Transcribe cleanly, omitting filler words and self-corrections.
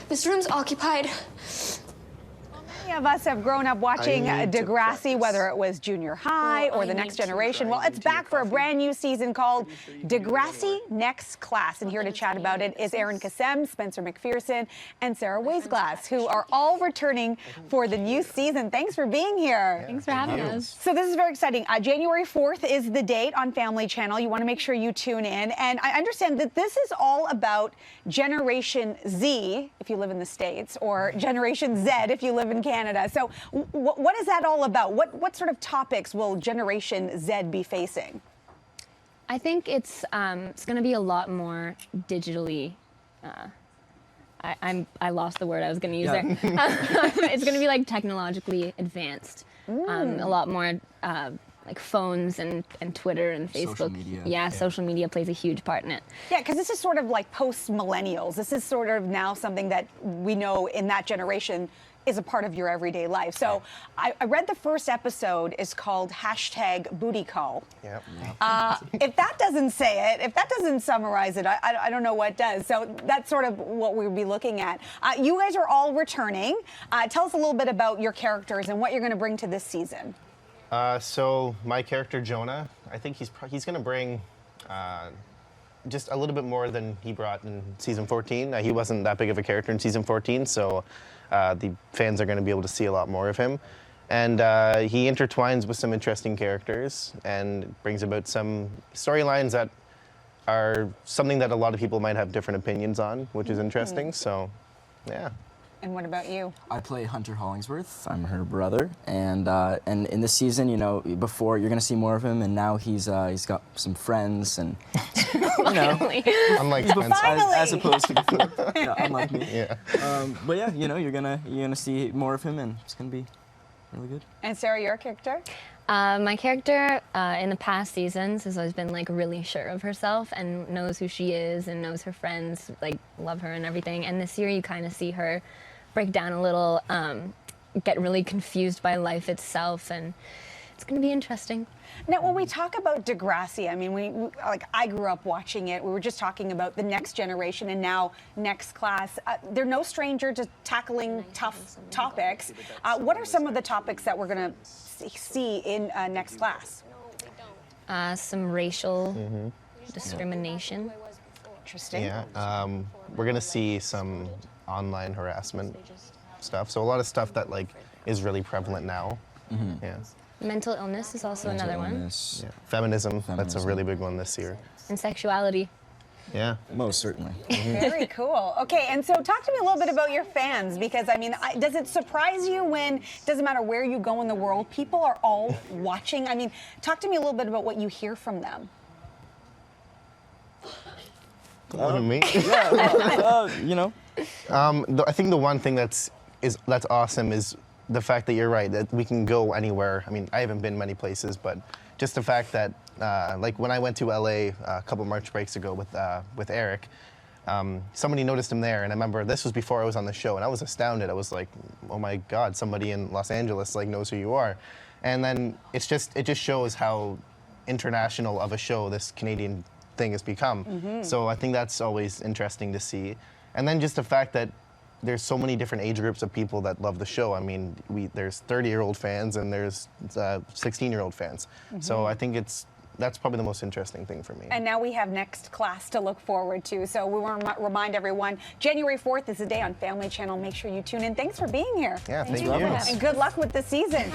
This room's occupied. Many of us have grown up watching Degrassi, whether it was junior high or the next generation. Well, it's back for a brand new season called Degrassi Next Class. And here to chat about it is Ehren, Kassam, Spencer Macpherson, and Sara Waisglass, who are all returning for the new season. Thanks for being here. Thanks for having us. So this is very exciting. January 4th is the date on Family Channel. You want to make sure you tune in. And I understand that this is all about Generation Z, if you live in the States, or Generation Z, if you live in Canada. So what is that all about? What sort of topics will Generation Z be facing? I think it's going to be a lot more digitally. I lost the word I was going to use there. It's going to be like technologically advanced. A lot more like phones and Twitter and Facebook. Social media. Yeah, social media plays a huge part in it. Yeah, because this is sort of like post-millennials. This is sort of now something that we know in that generation is a part of your everyday life. So I read the first episode is called #BootyCall. Yep. If that doesn't say it, if that doesn't summarize it, I don't know what does. So that's sort of what we'll be looking at. You guys are all returning. Tell us a little bit about your characters and what you're going to bring to this season. So my character Jonah, I think he's going to bring just a little bit more than he brought in season 14. He wasn't that big of a character in season 14, so the fans are going to be able to see a lot more of him. And he intertwines with some interesting characters and brings about some storylines that are something that a lot of people might have different opinions on, which is interesting. So, yeah. And what about you? I play Hunter Hollingsworth. I'm her brother, and in this season, you know, before you're gonna see more of him, and now he's got some friends, and you know, Unlike Spencer. as opposed to before, yeah, unlike me. Yeah. But yeah, you know, you're gonna see more of him, and it's gonna be really good. And Sara, your character? My character in the past seasons has always been like really sure of herself and knows who she is and knows her friends like love her and everything. And this year you kind of see her break down a little, get really confused by life itself, and it's going to be interesting. Now, when we talk about Degrassi, I mean, we like I grew up watching it. We were just talking about the next generation and now Next Class. They're no stranger to tackling tough topics. What are some of the topics that we're going to see in Next Class? Some racial discrimination. Interesting. Yeah. We're going to see some online harassment stuff. So a lot of stuff that like is really prevalent now. Yeah. Mental illness is also another one. Yeah. Feminism, that's a really big one this year. And sexuality. Yeah. Most certainly. Very cool. Okay, and so talk to me a little bit about your fans, because I mean, does it surprise you when, it doesn't matter where you go in the world, people are all watching? I mean, talk to me a little bit about what you hear from them. Me? Yeah, you know. I think the one thing that's awesome is the fact that you're right, that we can go anywhere. I mean, I haven't been many places, but just the fact that, like when I went to LA a couple March breaks ago with Eric, somebody noticed him there, and I remember this was before I was on the show, and I was astounded. I was like, oh my God, somebody in Los Angeles like knows who you are. And then it just shows how international of a show this Canadian thing has become. So I think that's always interesting to see. And then just the fact that there's so many different age groups of people that love the show. I mean, there's 30-year-old fans and there's 16-year-old fans. So I think that's probably the most interesting thing for me. And now we have Next Class to look forward to. So we want to remind everyone, January 4th is the day on Family Channel. Make sure you tune in. Thanks for being here. Yeah, thank you. And good luck with the season.